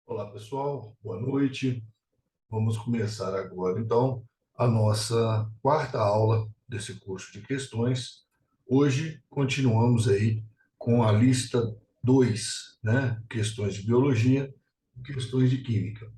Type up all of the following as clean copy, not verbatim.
Olá, pessoal. Boa noite. Vamos começar agora, então, a nossa quarta aula desse curso de questões. Hoje, continuamos aí com a lista 2, né? Questões de biologia e questões de química.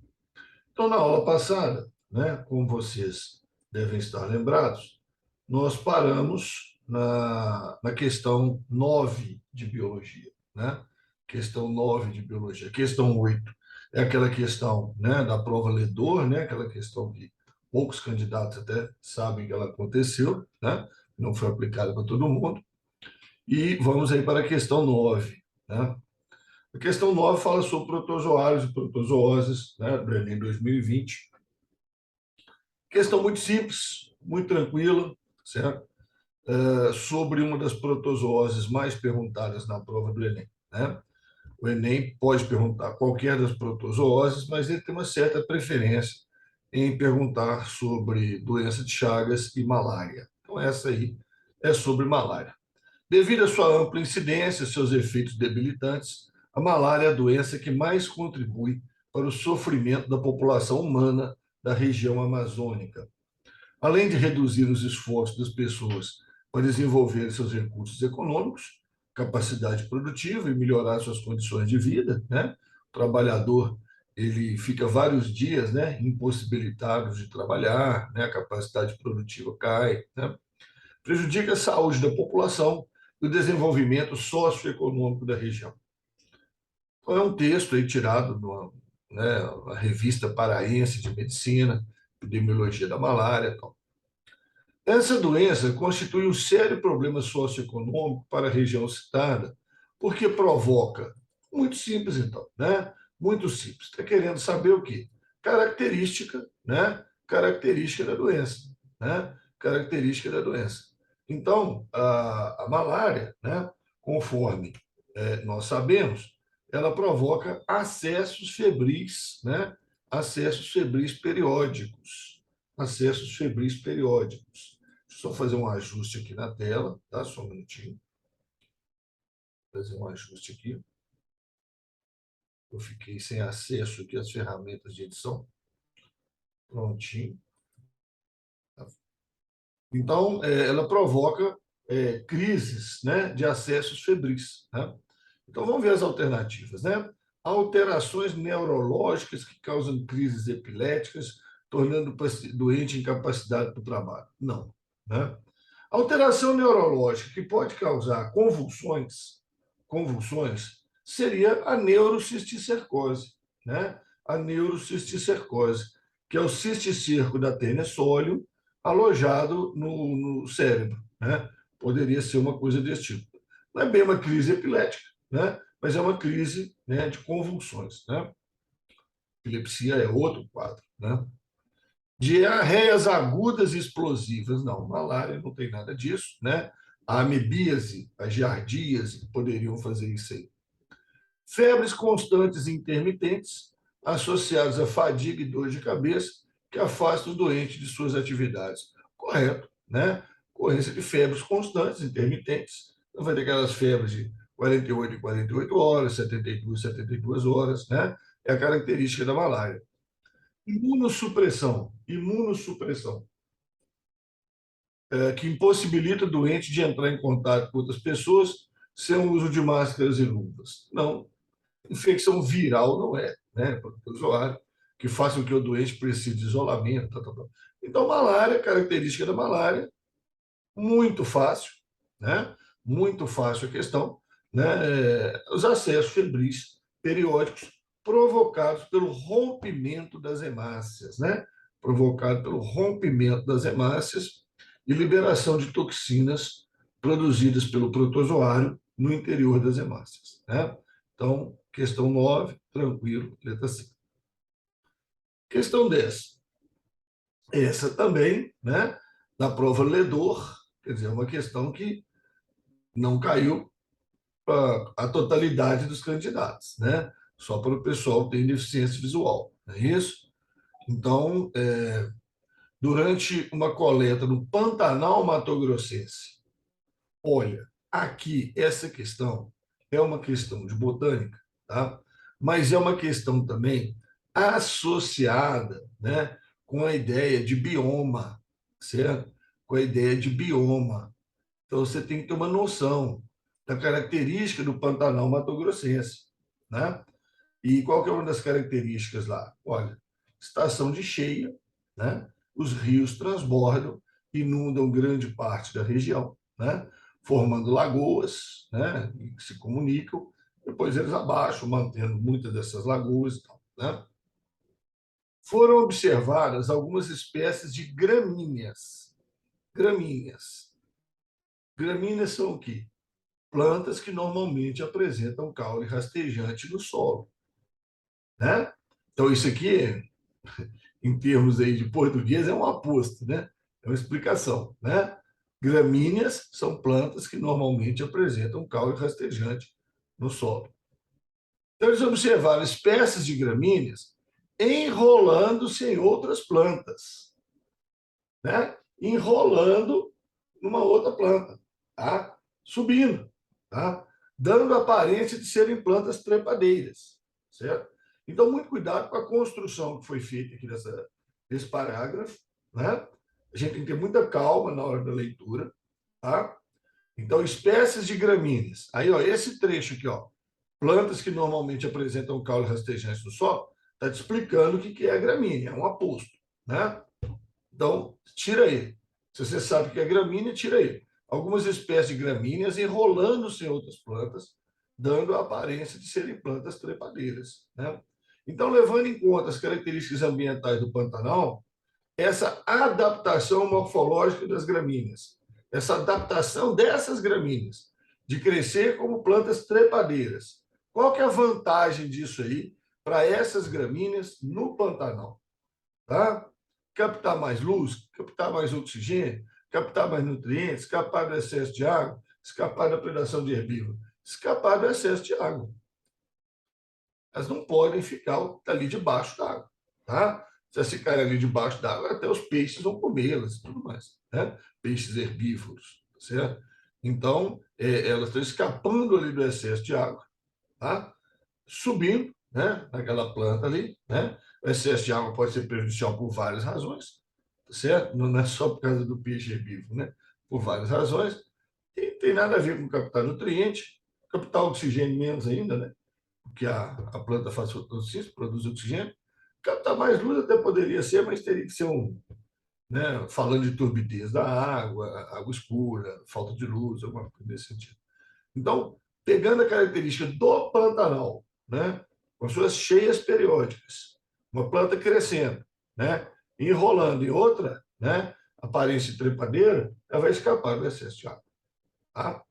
Então, na aula passada, né, como vocês devem estar lembrados, nós paramos na questão 9 de biologia, né? Questão 9 de biologia. Questão 8 é aquela questão, né, da prova Ledor, né? Aquela questão que poucos candidatos até sabem que ela aconteceu, né? Não foi aplicada para todo mundo. E vamos aí para a questão 9, né? A questão 9 fala sobre protozoários e protozooses, né, do Enem 2020. Questão muito simples, muito tranquila, certo? Sobre uma das protozooses mais perguntadas na prova do Enem, né? O Enem pode perguntar qualquer das protozooses, mas ele tem uma certa preferência em perguntar sobre doença de Chagas e malária. Então, essa aí é sobre malária. Devido à sua ampla incidência, seus efeitos debilitantes, a malária é a doença que mais contribui para o sofrimento da população humana da região amazônica. Além de reduzir os esforços das pessoas para desenvolver seus recursos econômicos, capacidade produtiva e melhorar suas condições de vida, né? O trabalhador ele fica vários dias, né, impossibilitado de trabalhar, né? A capacidade produtiva cai, né? Prejudica a saúde da população e o desenvolvimento socioeconômico da região. Então, é um texto aí tirado de uma revista paraense de medicina, epidemiologia da malária, tal. Essa doença constitui um sério problema socioeconômico para a região citada, porque provoca, muito simples então, né? Muito simples. Está querendo saber o quê? Característica, né? Característica da doença, né? Característica da doença. Então, a malária, né? Conforme nós sabemos, ela provoca acessos febris, né? Acessos febris periódicos. Acessos febris periódicos. Deixa eu só fazer um ajuste aqui na tela, tá? Só um minutinho. Fazer um ajuste aqui. Eu fiquei sem acesso aqui às ferramentas de edição. Prontinho. Então, ela provoca crises, né, de acessos febris, né? Então, vamos ver as alternativas, né? Alterações neurológicas que causam crises epiléticas, tornando o paciente doente incapacitado para o trabalho. Não, né? Alteração neurológica que pode causar convulsões, seria a neurocisticercose, né? A neurocisticercose, que é o cisticerco da tenesóleo alojado no cérebro, né? Poderia ser uma coisa desse tipo. Não é bem uma crise epilética, né? Mas é uma crise, né, de convulsões, né? Epilepsia é outro quadro, né? Diarreias agudas e explosivas, não, malária não tem nada disso, né? A amebíase, a giardíase poderiam fazer isso aí. Febres constantes e intermitentes, associadas a fadiga e dor de cabeça, que afastam o doente de suas atividades. Correto, né? Ocorrência de febres constantes, intermitentes. Então, vai ter aquelas febres de 48 em 48 horas, 72 em 72 horas, né? É a característica da malária. Imunossupressão, que impossibilita o doente de entrar em contato com outras pessoas sem o uso de máscaras e luvas. Não, infecção viral não é, né? Protozoário, que faça com que o doente precise de isolamento. Tal, tal, tal. Então, malária, característica da malária, muito fácil, né? Muito fácil a questão, né? Os acessos febris periódicos provocados pelo rompimento das hemácias, né? Provocado pelo rompimento das hemácias e liberação de toxinas produzidas pelo protozoário no interior das hemácias, né? Então, questão 9, tranquilo, letra C. Questão 10. Essa também, né? Na prova Ledor, quer dizer, é uma questão que não caiu para a totalidade dos candidatos, né? Só para o pessoal que tem deficiência visual, não é isso? Então, durante uma coleta no Pantanal Mato Grossense, olha, aqui essa questão é uma questão de botânica, tá? mas é uma questão também associada, né, com a ideia de bioma, certo? Com a ideia de bioma. Então, você tem que ter uma noção da característica do Pantanal Mato-Grossense, né? E qual que é uma das características lá? Olha, estação de cheia, né? Os rios transbordam, inundam grande parte da região, né? Formando lagoas, né? Que se comunicam, depois eles abaixam, mantendo muitas dessas lagoas, né? Foram observadas algumas espécies de gramíneas. Gramíneas. Gramíneas são o quê? Plantas que normalmente apresentam caule rastejante no solo, né? Então, isso aqui, em termos aí de português, é um aposto, né? É uma explicação, né? Gramíneas são plantas que normalmente apresentam caule rastejante no solo. Então, eles observaram espécies de gramíneas enrolando-se em outras plantas, né? Enrolando numa outra planta, tá? Subindo, tá? Dando a aparência de serem plantas trepadeiras, certo? Então, muito cuidado com a construção que foi feita aqui desse parágrafo, né? A gente tem que ter muita calma na hora da leitura, tá? Então, espécies de gramíneas. Aí, ó, esse trecho aqui, ó, plantas que normalmente apresentam caule rastejante no solo, está te explicando o que é a gramínea, é um aposto, né? Então, tira ele. Se você sabe que é gramínea, tira ele. Algumas espécies de gramíneas enrolando-se em outras plantas, dando a aparência de serem plantas trepadeiras, né? Então, levando em conta as características ambientais do Pantanal, essa adaptação morfológica das gramíneas, essa adaptação dessas gramíneas, de crescer como plantas trepadeiras. Qual que é a vantagem disso aí para essas gramíneas no Pantanal? Tá? Captar mais luz, captar mais oxigênio, captar mais nutrientes, escapar do excesso de água, escapar da predação de herbívoro, escapar do excesso de água. Elas não podem ficar ali debaixo d'água. Tá? Se elas ficarem ali debaixo d'água, até os peixes vão comê-las e tudo mais. Né? Peixes herbívoros. Certo? Então, elas estão escapando ali do excesso de água, tá? Subindo, né, naquela planta ali, né? O excesso de água pode ser prejudicial por várias razões, certo? Não é só por causa do peixe herbívoro, né? Por várias razões. E tem nada a ver com captar nutriente, captar oxigênio menos ainda, né? Porque a planta faz fotossíntese, produz oxigênio. Captar mais luz até poderia ser, mas teria que ser né, falando de turbidez da água, água escura, falta de luz, alguma coisa nesse sentido. Então, pegando a característica do Pantanal, né, com suas cheias periódicas, uma planta crescendo, né, enrolando em outra, né, aparência trepadeira, ela vai escapar do excesso de água. Tá?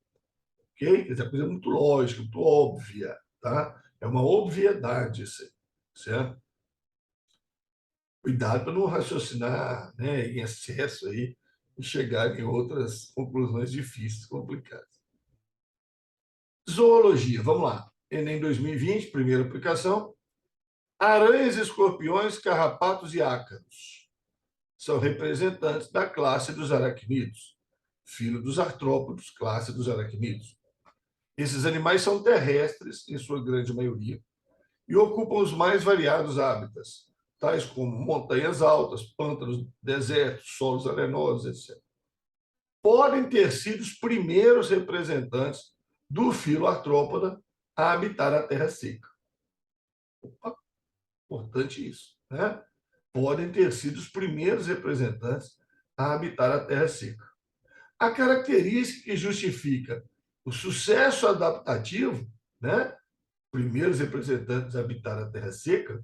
Ok? Essa coisa é muito lógica, muito óbvia. Tá? É uma obviedade isso aí, certo? Cuidado para não raciocinar, né, em excesso aí e chegar em outras conclusões difíceis, complicadas. Zoologia, vamos lá. Enem 2020, primeira aplicação. Aranhas, escorpiões, carrapatos e ácaros são representantes da classe dos aracnídeos, filho dos artrópodes, classe dos aracnídeos. Esses animais são terrestres, em sua grande maioria, e ocupam os mais variados hábitats, tais como montanhas altas, pântanos, desertos, solos arenosos, etc. Podem ter sido os primeiros representantes do filo artrópoda a habitar a terra seca. Opa, importante isso, né? Podem ter sido os primeiros representantes a habitar a terra seca. A característica que justifica o sucesso adaptativo, né? Primeiros representantes a habitar a terra seca,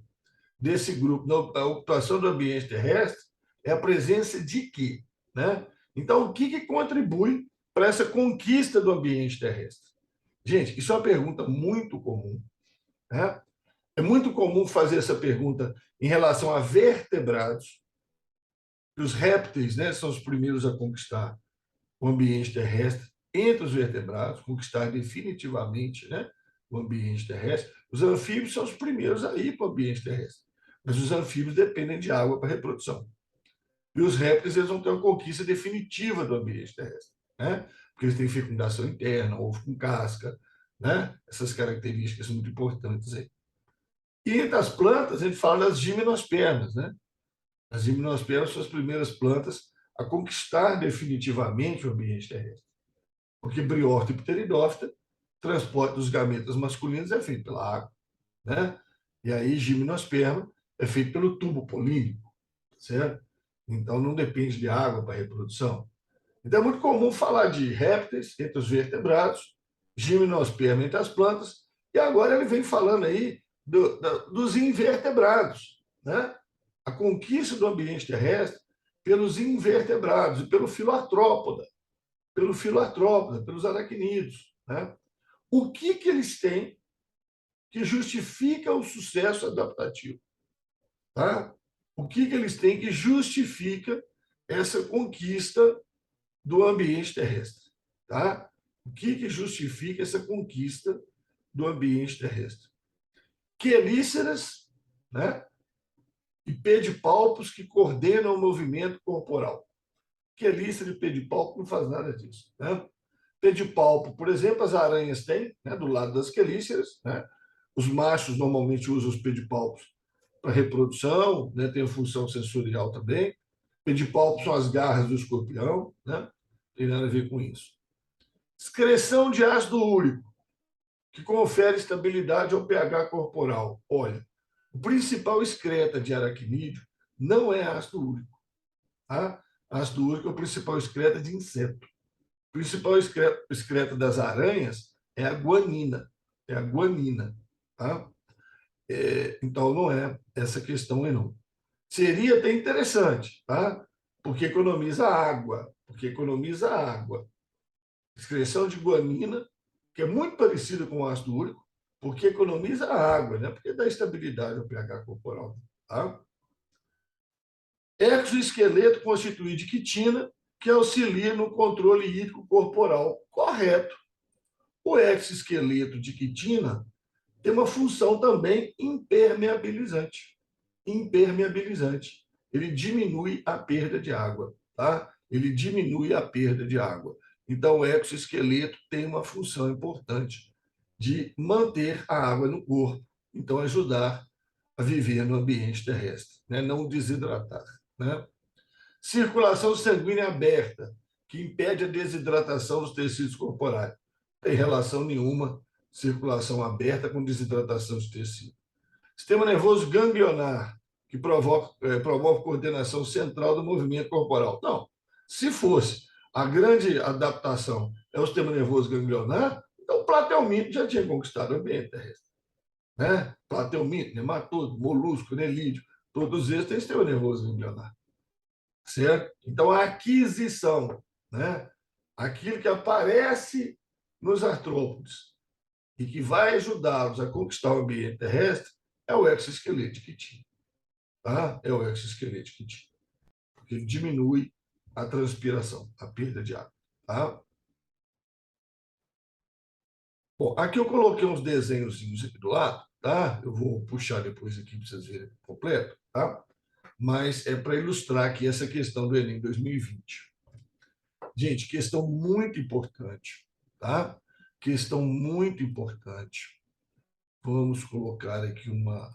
desse grupo, na ocupação do ambiente terrestre, é a presença de quê? Né? Então, o que contribui para essa conquista do ambiente terrestre? Gente, isso é uma pergunta muito comum. Né? É muito comum fazer essa pergunta em relação a vertebrados. Os répteis, né, são os primeiros a conquistar o ambiente terrestre entre os vertebrados, conquistar definitivamente, né, o ambiente terrestre. Os anfíbios são os primeiros a ir para o ambiente terrestre, mas os anfíbios dependem de água para reprodução. E os répteis eles vão ter uma conquista definitiva do ambiente terrestre, né? Porque eles têm fecundação interna, ovo com casca, né? Essas características são muito importantes aí. E entre as plantas, a gente fala das gimnospermas, né? As gimnospermas são as primeiras plantas a conquistar definitivamente o ambiente terrestre. Porque Briorta e Pteridófita, transporte dos gametas masculinos é feito pela água, né? E aí gimnosperma é feito pelo tubo polínico, certo? Então não depende de água para a reprodução. Então é muito comum falar de répteis entre os vertebrados, gimnosperma entre as plantas, e agora ele vem falando aí dos invertebrados, né? A conquista do ambiente terrestre pelos invertebrados e pelo filoartrópoda, pelos aracnídeos, né? O que eles têm que justifica o sucesso adaptativo? Tá? O que eles têm que justifica essa conquista do ambiente terrestre? Tá? O que justifica essa conquista do ambiente terrestre? Quelíceras, né? E pedipalpos que coordenam o movimento corporal. Quelícera e pedipalpo não faz nada disso. Né? Pedipalpo, por exemplo, as aranhas têm, né, do lado das quelíceras, né? Os machos normalmente usam os pedipalpos para reprodução, né? Tem a função sensorial também. Pedipalpos são as garras do escorpião, né? Não tem nada a ver com isso. Excreção de ácido úrico, que confere estabilidade ao pH corporal. Olha, o principal excreta de aracnídeo não é ácido úrico. Tá? Ácido úrico é o principal excreta de inseto. O principal excreta das aranhas é a guanina. É a guanina. Tá? Então, não é essa questão aí, não. Seria até interessante, tá? Porque economiza água. Porque economiza água. Excreção de guanina, que é muito parecida com o ácido úrico, porque economiza água, né? Porque dá estabilidade ao pH corporal. Tá? Exoesqueleto constituído de quitina, que auxilia no controle hídrico corporal. Correto. O exoesqueleto de quitina tem uma função também impermeabilizante. Impermeabilizante. Ele diminui a perda de água, tá? Ele diminui a perda de água. Então, o exoesqueleto tem uma função importante de manter a água no corpo, então ajudar a viver no ambiente terrestre, né? Não desidratar, né? Circulação sanguínea aberta, que impede a desidratação dos tecidos corporais. Não tem relação nenhuma circulação aberta com desidratação de tecido. Sistema nervoso ganglionar, que promove coordenação central do movimento corporal. Não. Se fosse a grande adaptação é o sistema nervoso ganglionar, então o plateuminto já tinha conquistado o ambiente terrestre. Né? Plateuminto, nematóide, molusco, nelídeo, todos eles têm sistema nervoso ganglionar. Certo? Então, a aquisição, né? Aquilo que aparece nos artrópodes e que vai ajudá-los a conquistar o ambiente terrestre é o exoesqueleto de quitina. Tá? É o exoesqueleto de quitina. Porque ele diminui a transpiração, a perda de água. Tá? Bom, aqui eu coloquei uns desenhozinhos aqui do lado, tá? Eu vou puxar depois aqui para vocês verem completo, tá? Mas é para ilustrar aqui essa questão do Enem 2020. Gente, questão muito importante, tá? Questão muito importante. Vamos colocar aqui uma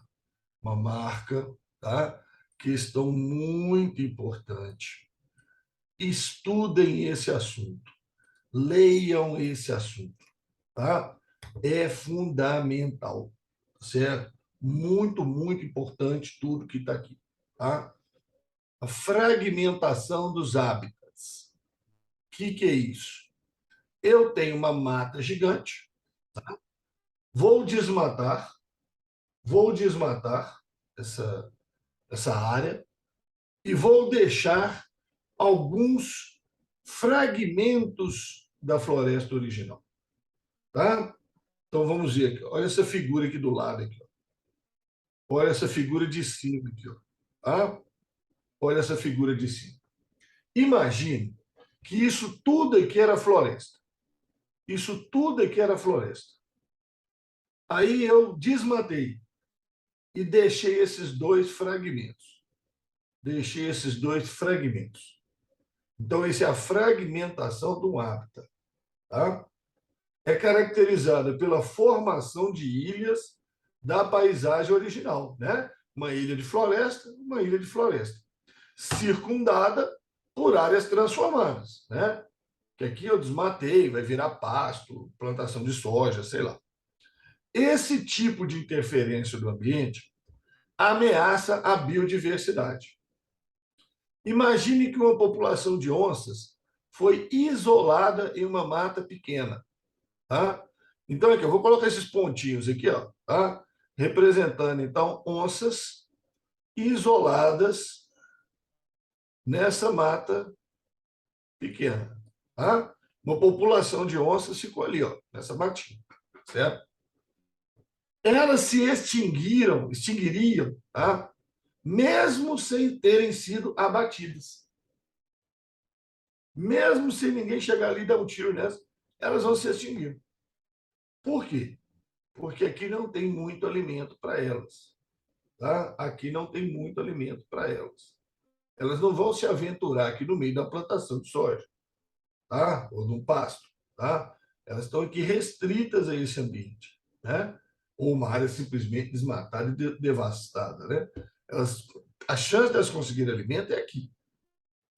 marca, tá? Questão muito importante. Estudem esse assunto, leiam esse assunto, tá? É fundamental, certo? Muito, muito importante tudo que está aqui, tá? A fragmentação dos hábitats. O que é isso? Eu tenho uma mata gigante, vou desmatar, vou desmatar essa área e vou deixar alguns fragmentos da floresta original, tá? Então vamos ver aqui. Olha essa figura aqui do lado aqui. Olha essa figura de cima aqui, ó. Tá? Olha essa figura de cima. Imagine que isso tudo aqui era floresta. Isso tudo aqui era floresta. Aí eu desmatei e deixei esses dois fragmentos. Deixei esses dois fragmentos. Então, essa é a fragmentação do hábitat. Tá? É caracterizada pela formação de ilhas da paisagem original, né? Uma ilha de floresta, circundada por áreas transformadas, né? Que aqui eu desmatei, vai virar pasto, plantação de soja, sei lá. Esse tipo de interferência do ambiente ameaça a biodiversidade. Imagine que uma população de onças foi isolada em uma mata pequena, tá? Então, aqui, eu vou colocar esses pontinhos aqui, ó, tá? Representando, então, onças isoladas nessa mata pequena, tá? Uma população de onças ficou ali, ó, nessa matinha, certo? Elas se extinguiriam, tá? Mesmo sem terem sido abatidas. Mesmo sem ninguém chegar ali e dar um tiro nessa, elas vão se extinguir. Por quê? Porque aqui não tem muito alimento para elas. Tá? Aqui não tem muito alimento para elas. Elas não vão se aventurar aqui no meio da plantação de soja, tá? Ou no pasto. Tá? Elas estão aqui restritas a esse ambiente. Né? Ou uma área simplesmente desmatada e devastada. Né? A chance de elas conseguirem alimento é aqui.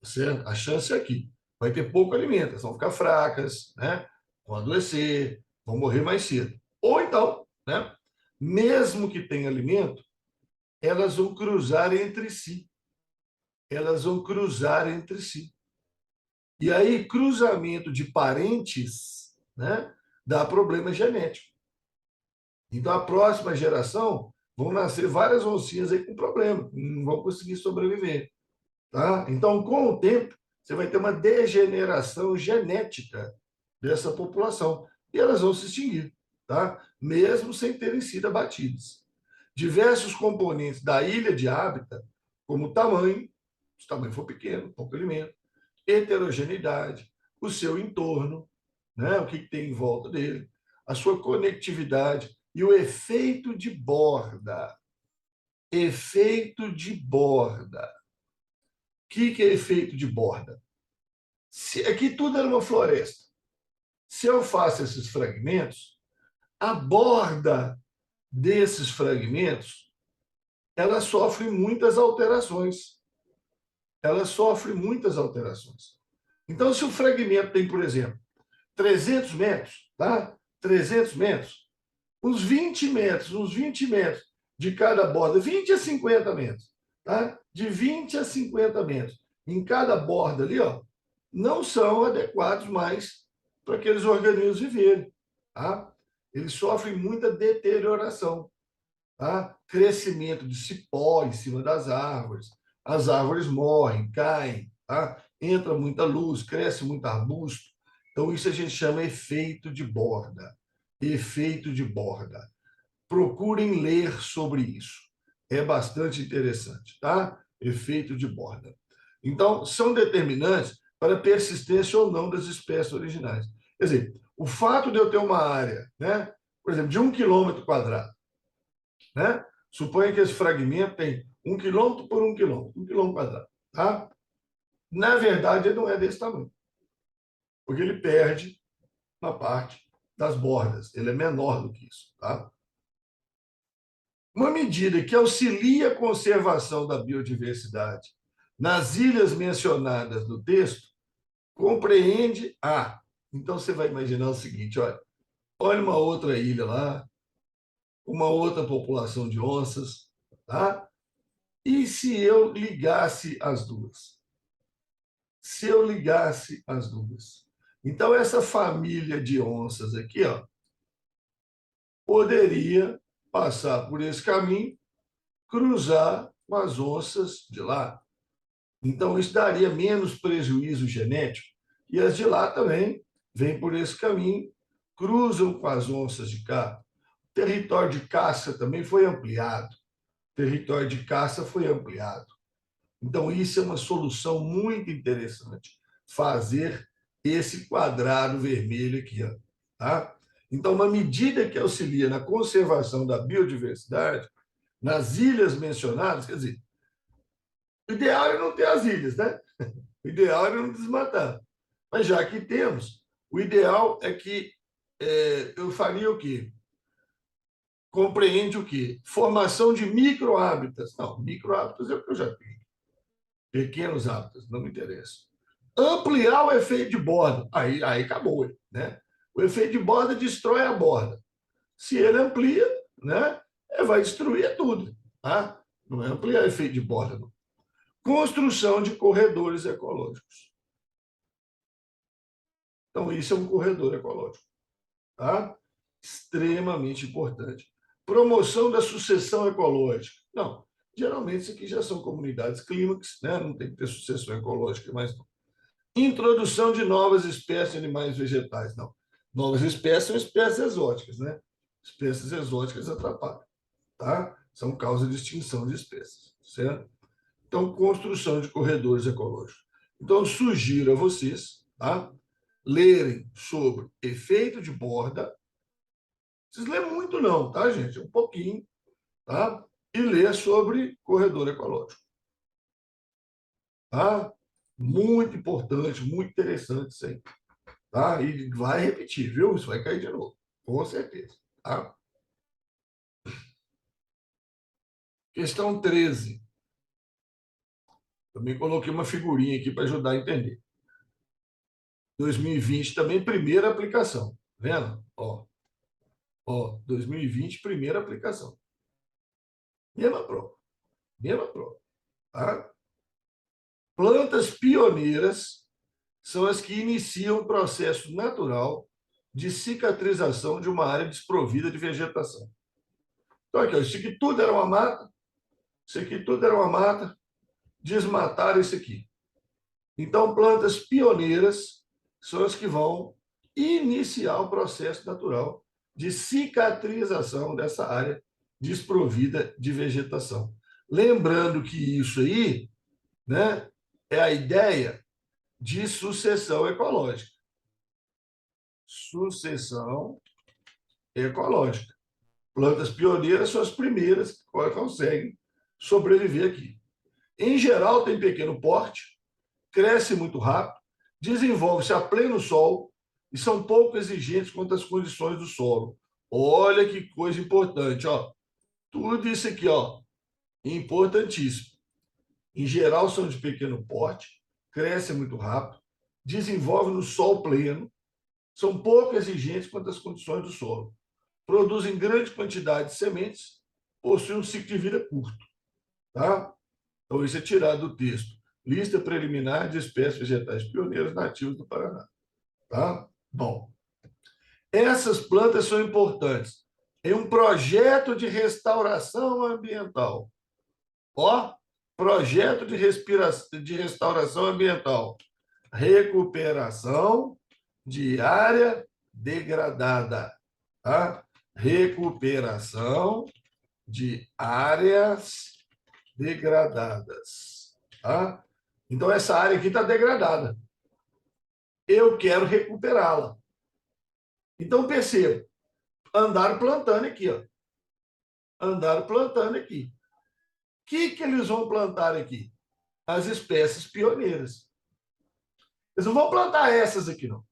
Certo? A chance é aqui. Vai ter pouco alimento, elas vão ficar fracas, né? Vão adoecer, vão morrer mais cedo. Ou então, né? Mesmo que tenha alimento, elas vão cruzar entre si. Elas vão cruzar entre si. E aí, cruzamento de parentes, né? Dá problema genético. Então, a próxima geração vão nascer várias oncinhas aí com problema, não vão conseguir sobreviver. Tá? Então, com o tempo, você vai ter uma degeneração genética dessa população e elas vão se extinguir, tá? Mesmo sem terem sido abatidas. Diversos componentes da ilha de hábitat, como o tamanho, se o tamanho for pequeno, pouco alimento, heterogeneidade, o seu entorno, né? O que tem em volta dele, a sua conectividade e o efeito de borda. Efeito de borda. O que é efeito de borda? Se aqui tudo era uma floresta. Se eu faço esses fragmentos, a borda desses fragmentos, ela sofre muitas alterações. Ela sofre muitas alterações. Então, se o fragmento tem, por exemplo, 300 metros, tá? 300 metros, uns 20 metros de cada borda, 20 a 50 metros, tá? De 20 a 50 metros em cada borda ali, ó, não são adequados mais para aqueles organismos viverem, tá? Eles sofrem muita deterioração, tá? Crescimento de cipó em cima das árvores, as árvores morrem, caem, tá? Entra muita luz, cresce muito arbusto. Então, isso a gente chama efeito de borda. Efeito de borda. Procurem ler sobre isso. É bastante interessante, tá? Efeito de borda. Então, são determinantes para a persistência ou não das espécies originais. Quer dizer, o fato de eu ter uma área, né, por exemplo, de 1 km², né? Suponha que esse fragmento tem 1 km por 1 km, 1 km², tá? Na verdade, ele não é desse tamanho, porque ele perde uma parte das bordas, ele é menor do que isso, tá? Uma medida que auxilia a conservação da biodiversidade nas ilhas mencionadas no texto compreende a. Então você vai imaginar o seguinte: olha uma outra ilha lá, uma outra população de onças, tá? E se eu ligasse as duas? Se eu ligasse as duas. Então, essa família de onças aqui, ó, poderia passar por esse caminho, cruzar com as onças de lá. Então, isso daria menos prejuízo genético. E as de lá também vêm por esse caminho, cruzam com as onças de cá. O território de caça também foi ampliado. O território de caça foi ampliado. Então, isso é uma solução muito interessante, fazer esse quadrado vermelho aqui. Ó, tá? Então, uma medida que auxilia na conservação da biodiversidade nas ilhas mencionadas, quer dizer, o ideal é não ter as ilhas, né? O ideal é não desmatar. Mas já que temos, o ideal é que eu faria o quê? compreende o quê? Formação de microhábitats. Não, microhábitats é o que eu já tenho. Pequenos hábitats, não me interessa. Ampliar o efeito de borda. Aí acabou, né? O efeito de borda destrói a borda. Se ele amplia, né, vai destruir tudo. Tá? Não é ampliar o efeito de borda, não. Construção de corredores ecológicos. Então, isso é um corredor ecológico. Tá? Extremamente importante. Promoção da sucessão ecológica. Não, geralmente isso aqui já são comunidades clímax, né? Não tem que ter sucessão ecológica mais não. Introdução de novas espécies de animais vegetais. Não. Novas espécies são espécies exóticas, né? Espécies exóticas atrapalham, tá? São causa de extinção de espécies, certo? Então, construção de corredores ecológicos. Então, sugiro a vocês, tá? Lerem sobre efeito de borda. Não precisa ler muito, não, tá, gente? Um pouquinho, tá? E ler sobre corredor ecológico. Tá? Muito importante, muito interessante isso aí. Tá? E vai repetir, viu? Isso vai cair de novo, com certeza. Tá? Questão 13. Também coloquei uma figurinha aqui para ajudar a entender. 2020 também, primeira aplicação. Vendo? Ó, 2020, primeira aplicação. Mesma prova. Mesma prova. Tá? Plantas pioneiras são as que iniciam o processo natural de cicatrização de uma área desprovida de vegetação. Então, aqui, ó, isso aqui tudo era uma mata, isso aqui tudo era uma mata, desmataram isso aqui. Então, plantas pioneiras são as que vão iniciar o processo natural de cicatrização dessa área desprovida de vegetação. Lembrando que isso aí, né, é a ideia de sucessão ecológica. Sucessão ecológica. Plantas pioneiras são as primeiras que conseguem sobreviver aqui. Em geral, tem pequeno porte, cresce muito rápido, desenvolve-se a pleno sol e são pouco exigentes quanto às condições do solo. Olha que coisa importante, ó. Tudo isso aqui, ó, importantíssimo. Em geral, são de pequeno porte, crescem muito rápido, desenvolvem no sol pleno, são pouco exigentes quanto às condições do solo, produzem grande quantidade de sementes, possuem um ciclo de vida curto. Tá? Então, isso é tirado do texto. Lista preliminar de espécies vegetais pioneiras nativas do Paraná. Tá? Bom, essas plantas são importantes em um projeto de restauração ambiental. Ó, projeto de restauração ambiental. Recuperação de área degradada. Tá? Recuperação de áreas degradadas. Tá? Então, essa área aqui está degradada. Eu quero recuperá-la. Então, perceba, andaram plantando aqui. Ó. Andaram plantando aqui. O que eles vão plantar aqui? As espécies pioneiras. Eles não vão plantar essas aqui, não.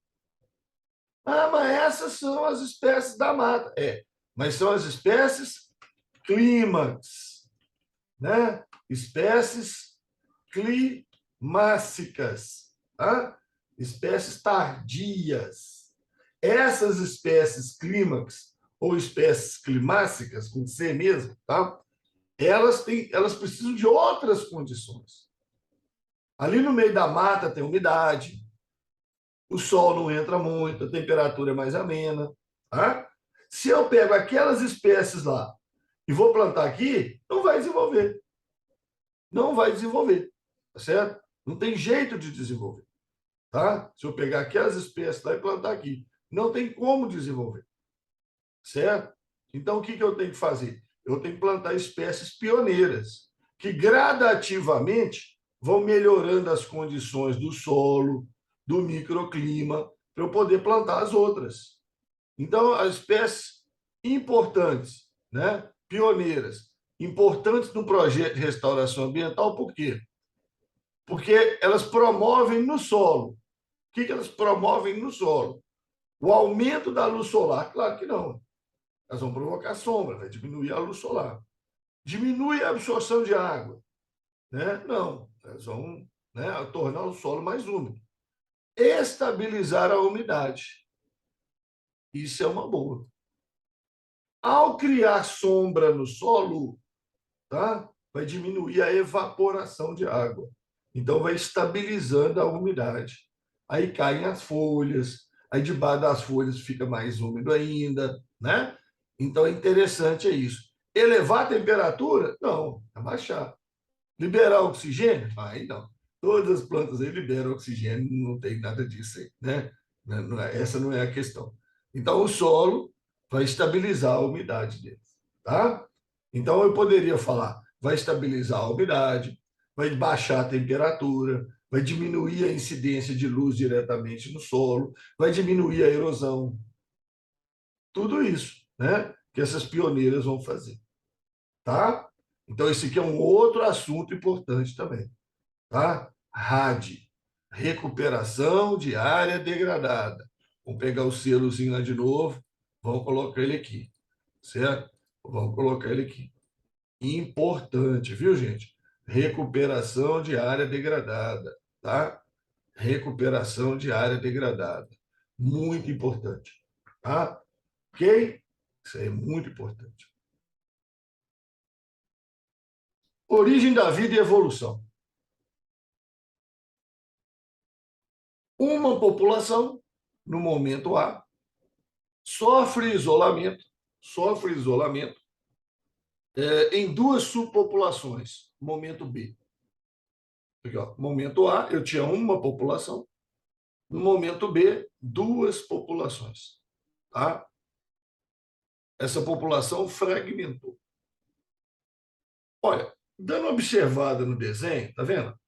Ah, mas essas são as espécies da mata. É, mas são as espécies clímax, né? Espécies climáxicas, tá? Espécies tardias. Essas espécies clímax ou espécies climáxicas, com C mesmo, tá? Elas precisam de outras condições. Ali no meio da mata tem umidade, o sol não entra muito, a temperatura é mais amena. Tá? Se eu pego aquelas espécies lá e vou plantar aqui, não vai desenvolver. Não vai desenvolver, tá certo? Não tem jeito de desenvolver. Tá? Se eu pegar aquelas espécies lá e plantar aqui, não tem como desenvolver. Certo? Então, o que eu tenho que fazer? Eu tenho que plantar espécies pioneiras, que gradativamente vão melhorando as condições do solo, do microclima, para eu poder plantar as outras. Então, as espécies importantes, né? Pioneiras, importantes no projeto de restauração ambiental, por quê? Porque elas promovem no solo. O que elas promovem no solo? O aumento da luz solar? Claro que não. Elas vão provocar sombra, vai diminuir a luz solar. Diminui a absorção de água, né? Não, elas vão, né, tornar o solo mais úmido. Estabilizar a umidade. Isso é uma boa. Ao criar sombra no solo, tá? Vai diminuir a evaporação de água. Então, vai estabilizando a umidade. Aí caem as folhas, aí debaixo das folhas fica mais úmido ainda, né? Então, é interessante isso. Elevar a temperatura? Não, abaixar. Liberar oxigênio? Aí não. Todas as plantas aí liberam oxigênio, não tem nada disso aí, né? Essa não é a questão. Então, o solo vai estabilizar a umidade dele, tá? Então, eu poderia falar, vai estabilizar a umidade, vai baixar a temperatura, vai diminuir a incidência de luz diretamente no solo, vai diminuir a erosão. Tudo isso, né? Que essas pioneiras vão fazer, tá? Então, esse aqui é um outro assunto importante também, tá? RAD, recuperação de área degradada. Vamos pegar o selozinho lá de novo, vamos colocar ele aqui, certo? Vamos colocar ele aqui. Importante, viu, gente? Recuperação de área degradada, tá? Recuperação de área degradada. Muito importante, tá? Ok? Isso aí é muito importante. Origem da vida e evolução. Uma população, no momento A, sofre isolamento em duas subpopulações, momento B. Aqui, ó, momento A, eu tinha uma população, no momento B, duas populações. Tá? Essa população fragmentou. Olha, dando uma observada no desenho, tá vendo?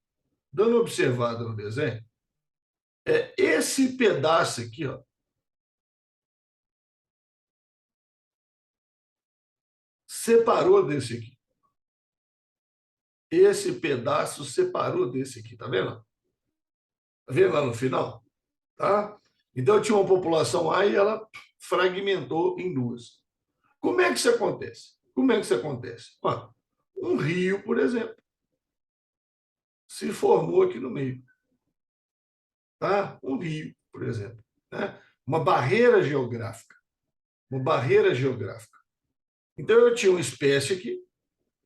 Dando uma observada no desenho, esse pedaço aqui, ó, separou desse aqui. Esse pedaço separou desse aqui, tá vendo? Tá vendo lá no final? Tá? Então, tinha uma população A e ela fragmentou em duas. Como é que isso acontece? Como é que isso acontece? Ó, um rio, por exemplo, se formou aqui no meio. Tá? Um rio, por exemplo. Né? Uma barreira geográfica. Uma barreira geográfica. Então, eu tinha uma espécie aqui,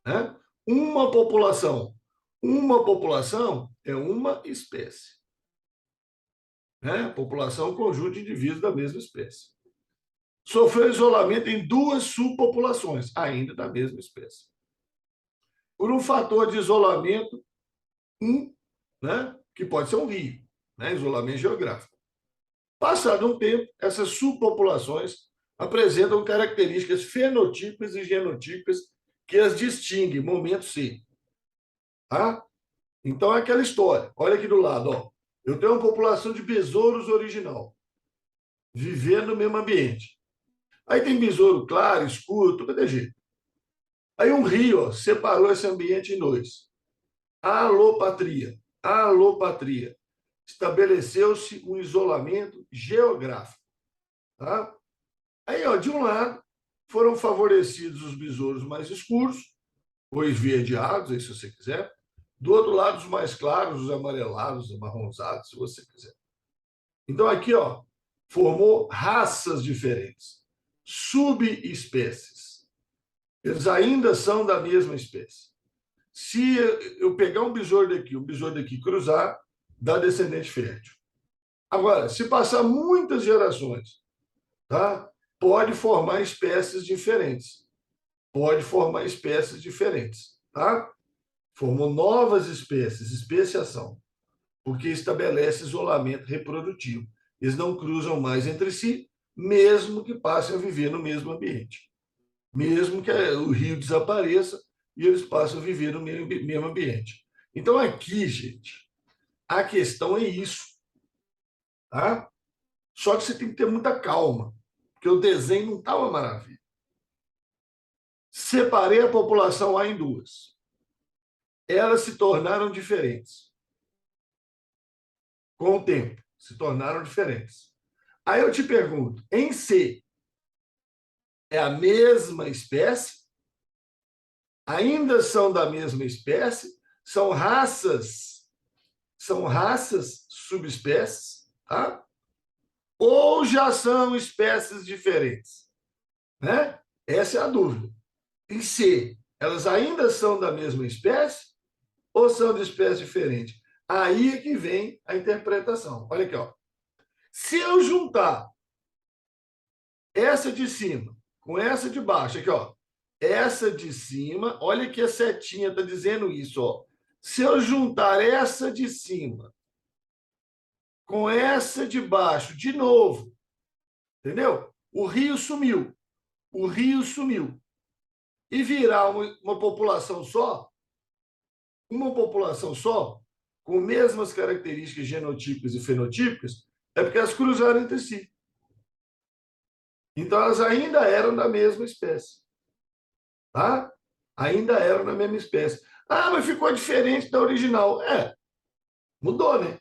né? Uma população. Uma população é uma espécie. Né? População é um conjunto de indivíduos da mesma espécie. Sofreu isolamento em duas subpopulações, ainda da mesma espécie. Por um fator de isolamento, né? Que pode ser um rio, né? Isolamento geográfico. Passado um tempo, essas subpopulações apresentam características fenotípicas e genotípicas que as distinguem, momento C. Tá? Então é aquela história. Olha aqui do lado, ó. Eu tenho uma população de besouros original, vivendo no mesmo ambiente. Aí tem besouro claro, escuro, tudo é jeito. Aí um rio, ó, separou esse ambiente em dois. Alopatria. Alopatria. Estabeleceu-se um isolamento geográfico. Tá? Aí, ó, de um lado, foram favorecidos os besouros mais escuros, ou esverdeados, aí, se você quiser. Do outro lado, os mais claros, os amarelados, amarronzados, se você quiser. Então, aqui, ó, formou raças diferentes, subespécies. Eles ainda são da mesma espécie. Se eu pegar um besouro daqui, cruzar, dá descendente fértil. Agora, se passar muitas gerações, tá? Pode formar espécies diferentes. Pode formar espécies diferentes, tá? Formou novas espécies, especiação, porque estabelece isolamento reprodutivo. Eles não cruzam mais entre si, mesmo que passem a viver no mesmo ambiente. Mesmo que o rio desapareça e eles passam a viver no mesmo ambiente. Então, aqui, gente, a questão é isso, tá? Só que você tem que ter muita calma, porque o desenho não está uma maravilha. Separei a população A em duas. Elas se tornaram diferentes. Com o tempo, se tornaram diferentes. Aí eu te pergunto, em C, é a mesma espécie, ainda são da mesma espécie, são raças, subespécies, tá? Ou já são espécies diferentes, né? Essa é a dúvida. E C, elas ainda são da mesma espécie ou são de espécie diferente? Aí é que vem a interpretação. Olha aqui, ó. Se eu juntar essa de cima com essa de baixo, aqui, ó. Essa de cima, olha que a setinha está dizendo isso, ó. Se eu juntar essa de cima com essa de baixo, de novo, entendeu? O rio sumiu. O rio sumiu. E virar uma população só, com mesmas características genotípicas e fenotípicas, é porque elas cruzaram entre si. Então, elas ainda eram da mesma espécie. Tá? Ainda eram da mesma espécie. Ah, mas ficou diferente da original. Mudou, né?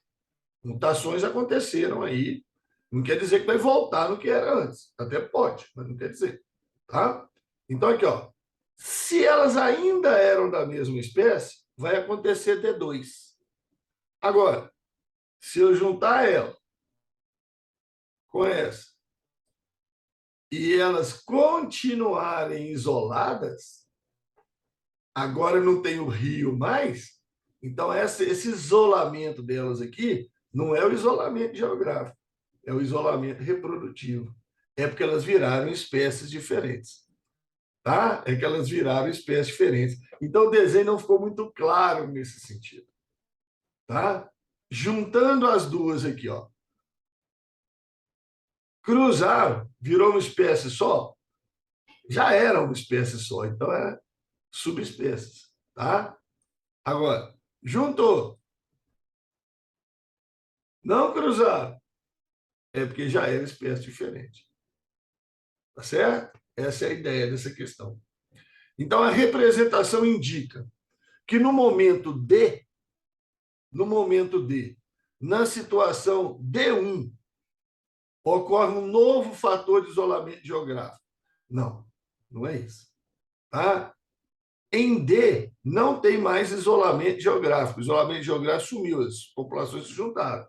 Mutações aconteceram aí. Não quer dizer que vai voltar no que era antes. Até pode, mas não quer dizer. Tá? Então, aqui, ó. Se elas ainda eram da mesma espécie, vai acontecer D2. Agora, se eu juntar ela com essa e elas continuarem isoladas, agora não tem o rio mais, então esse isolamento delas aqui não é o isolamento geográfico, é o isolamento reprodutivo. É porque elas viraram espécies diferentes. Tá? É que elas viraram espécies diferentes. Então o desenho não ficou muito claro nesse sentido. Tá? Juntando as duas aqui, ó. Cruzaram, virou uma espécie só, já era uma espécie só, então é subespécies, tá? Agora, juntou, não cruzaram, é porque já era espécie diferente. Tá certo? Essa é a ideia dessa questão. Então, a representação indica que no momento D, na situação D1, ocorre um novo fator de isolamento geográfico. Não, não é isso. Tá? Em D, não tem mais isolamento geográfico. O isolamento geográfico sumiu, as populações se juntaram.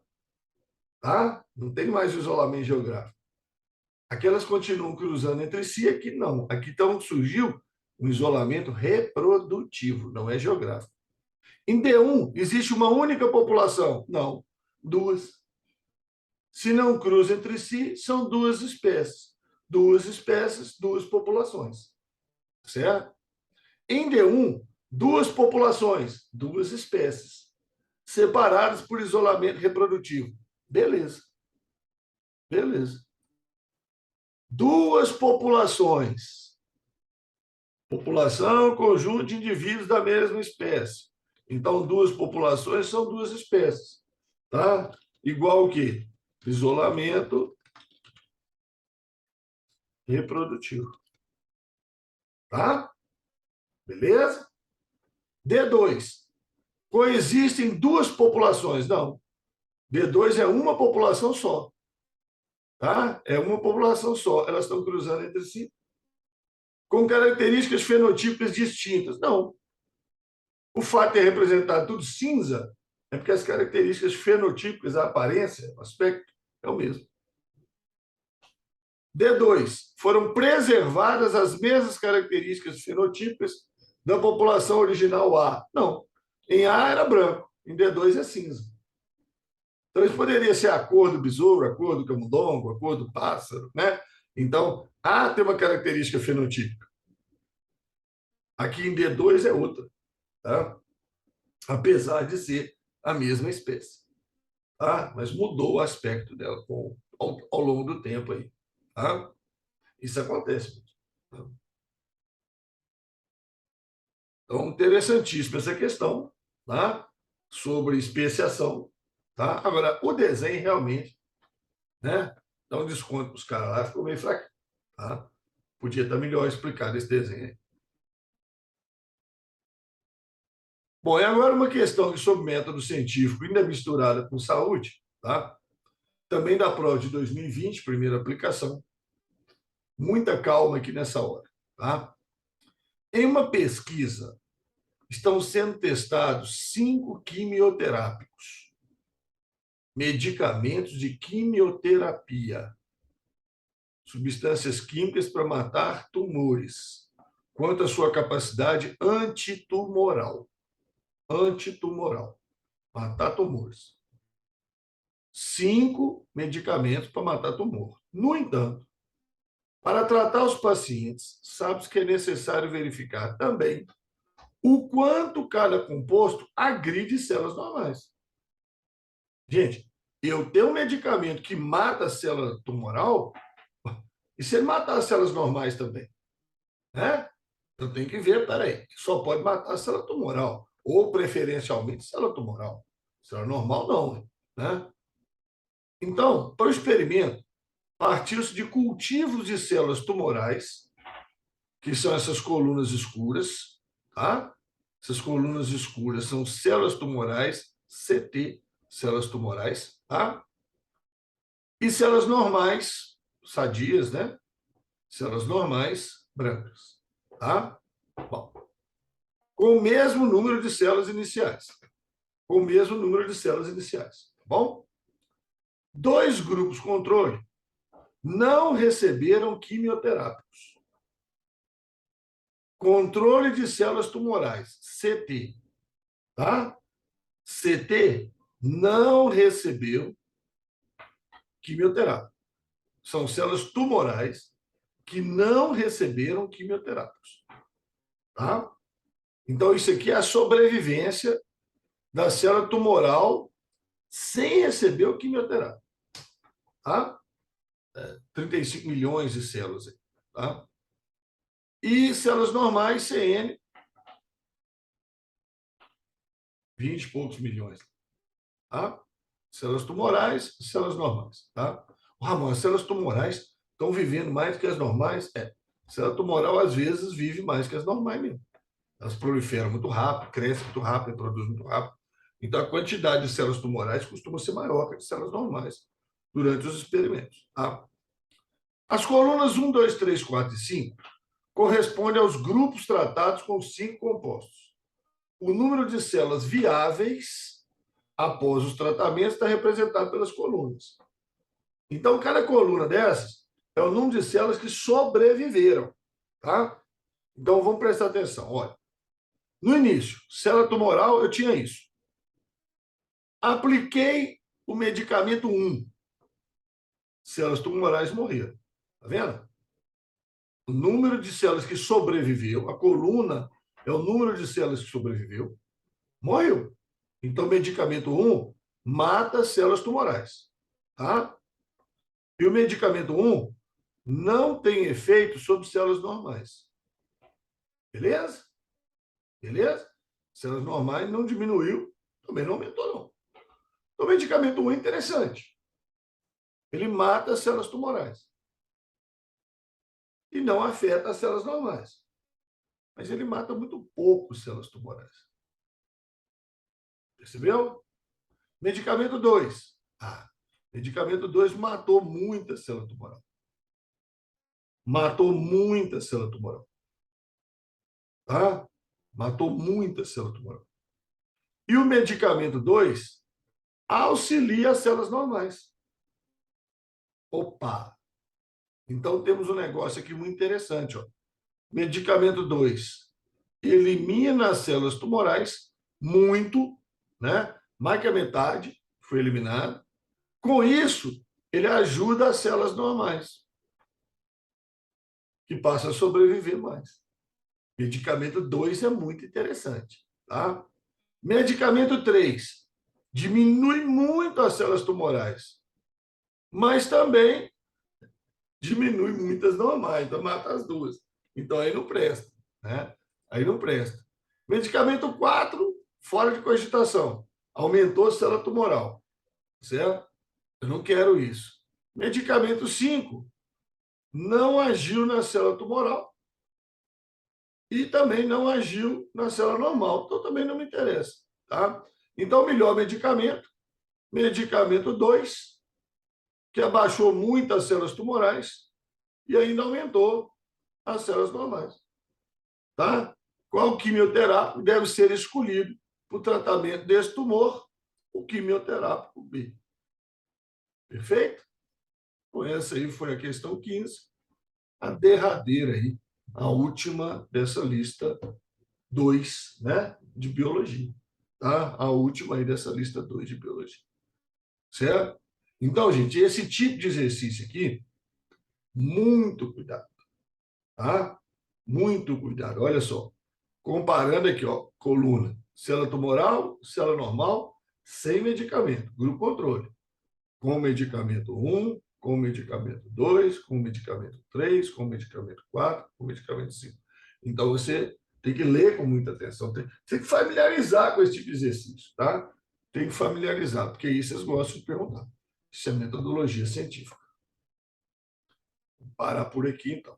Tá? Não tem mais isolamento geográfico. Aquelas continuam cruzando entre si, aqui não. Aqui então surgiu um isolamento reprodutivo, não é geográfico. Em D1, existe uma única população? Não, duas. Se não cruzam entre si, são duas espécies. Duas espécies, duas populações. Certo? Em D1, duas populações, duas espécies, separadas por isolamento reprodutivo. Beleza. Beleza. Duas populações. População, conjunto de indivíduos da mesma espécie. Então, duas populações são duas espécies. Tá? Igual o quê? Isolamento reprodutivo. Tá? Beleza? D2. Coexistem duas populações. Não. D2 é uma população só. Tá? É uma população só. Elas estão cruzando entre si com características fenotípicas distintas. Não. O fato de representar tudo cinza é porque as características fenotípicas, a aparência, o aspecto, é o mesmo. D2. Foram preservadas as mesmas características fenotípicas da população original A. Não. Em A era branco, em D2 é cinza. Então, isso poderia ser a cor do besouro, a cor do camundongo, a cor do pássaro, né? Então, A tem uma característica fenotípica. Aqui em D2 é outra, tá? Apesar de ser a mesma espécie. Tá? Mas mudou o aspecto dela ao longo do tempo aí. Tá? Isso acontece. Tá? Então, interessantíssima essa questão, tá? Sobre especiação. Tá? Agora, o desenho realmente, né? Dá um desconto para os caras lá, ficou meio fraco. Tá? Podia estar melhor explicado esse desenho aí. Bom, e agora uma questão que sobre método científico, ainda misturada com saúde, tá? Também da prova de 2020, primeira aplicação. muita calma aqui nessa hora, tá? Em uma pesquisa, estão sendo testados 5 quimioterápicos, medicamentos de quimioterapia, substâncias químicas para matar tumores, quanto à sua capacidade antitumoral. Antitumoral, matar tumores. 5 medicamentos para matar tumor. No entanto, para tratar os pacientes, sabe-se que é necessário verificar também o quanto cada composto agride células normais. Gente, eu tenho um medicamento que mata a célula tumoral, e se ele matar as células normais também, né? Eu tenho que ver, peraí, só pode matar a célula tumoral, ou preferencialmente célula tumoral. Célula normal não, né? Então, para o experimento, partiu-se de cultivos de células tumorais, que são essas colunas escuras, tá? Essas colunas escuras são células tumorais, CT, células tumorais, tá? E células normais, sadias, né? Células normais, brancas, tá? Bom, com o mesmo número de células iniciais. Com o mesmo número de células iniciais, tá bom? 2 grupos controle não receberam quimioterápicos. Controle de células tumorais, CT, tá? CT não recebeu quimioterápico. São células tumorais que não receberam quimioterápicos, tá? Então, isso aqui é a sobrevivência da célula tumoral sem receber o quimioterápico, tá? 35 milhões de células, tá? E células normais, CN, 20 e poucos milhões, tá? Células tumorais, células normais, tá? Ramon, as células tumorais estão vivendo mais que as normais? É. A célula tumoral, às vezes, vive mais que as normais mesmo. Elas proliferam muito rápido, crescem muito rápido, reproduzem muito rápido. Então, a quantidade de células tumorais costuma ser maior que a de células normais durante os experimentos, tá? As colunas 1, 2, 3, 4 e 5 correspondem aos grupos tratados com 5 compostos. O número de células viáveis após os tratamentos está representado pelas colunas. Então, cada coluna dessas é o número de células que sobreviveram, tá? Então, vamos prestar atenção. Olha, no início, célula tumoral, eu tinha isso. Apliquei o medicamento 1. Células tumorais morreram. Tá vendo? O número de células que sobreviveu, a coluna é o número de células que sobreviveu, morreu. Então, medicamento 1 mata as células tumorais. Tá? E o medicamento 1 não tem efeito sobre células normais. Beleza? Beleza? Células normais não diminuiu, também não aumentou, não. Então, o medicamento 1 é interessante. Ele mata as células tumorais. E não afeta as células normais. Mas ele mata muito pouco células tumorais. Percebeu? Medicamento 2. Medicamento 2 matou muita célula tumoral. Matou muita célula tumoral. Tá? Matou muita célula tumoral. E o medicamento 2 auxilia as células normais. Opa! Então temos um negócio aqui muito interessante. Ó. Medicamento 2 elimina as células tumorais muito, né? Mais que a metade foi eliminada. Com isso, ele ajuda as células normais, que passam a sobreviver mais. Medicamento 2 é muito interessante. Tá? Medicamento 3 diminui muito as células tumorais, mas também diminui muitas normais, então mata as duas. Então aí não presta. Né? Aí não presta. Medicamento 4, fora de cogitação. Aumentou a célula tumoral. Certo? Eu não quero isso. Medicamento 5 não agiu na célula tumoral e também não agiu na célula normal. Então, também não me interessa. Tá? Então, melhor medicamento. Medicamento 2, que abaixou muito as células tumorais e ainda aumentou as células normais. Tá? Qual quimioterápico deve ser escolhido para o tratamento desse tumor? O quimioterápico B. Perfeito? Então, essa aí foi a questão 15, a derradeira aí, a última dessa lista 2, né, de biologia. Tá? A última aí dessa lista 2 de biologia. Certo? Então, gente, esse tipo de exercício aqui, muito cuidado. Tá? Muito cuidado. Olha só. Comparando aqui, ó, coluna, célula tumoral, célula normal, sem medicamento, grupo controle. Com medicamento 1, com medicamento 2, com medicamento 3, com medicamento 4, com medicamento 5. Então, você tem que ler com muita atenção, tem que familiarizar com esse tipo de exercício, tá? Tem que familiarizar, porque isso vocês gostam de perguntar. Isso é metodologia científica. Vou parar por aqui, então.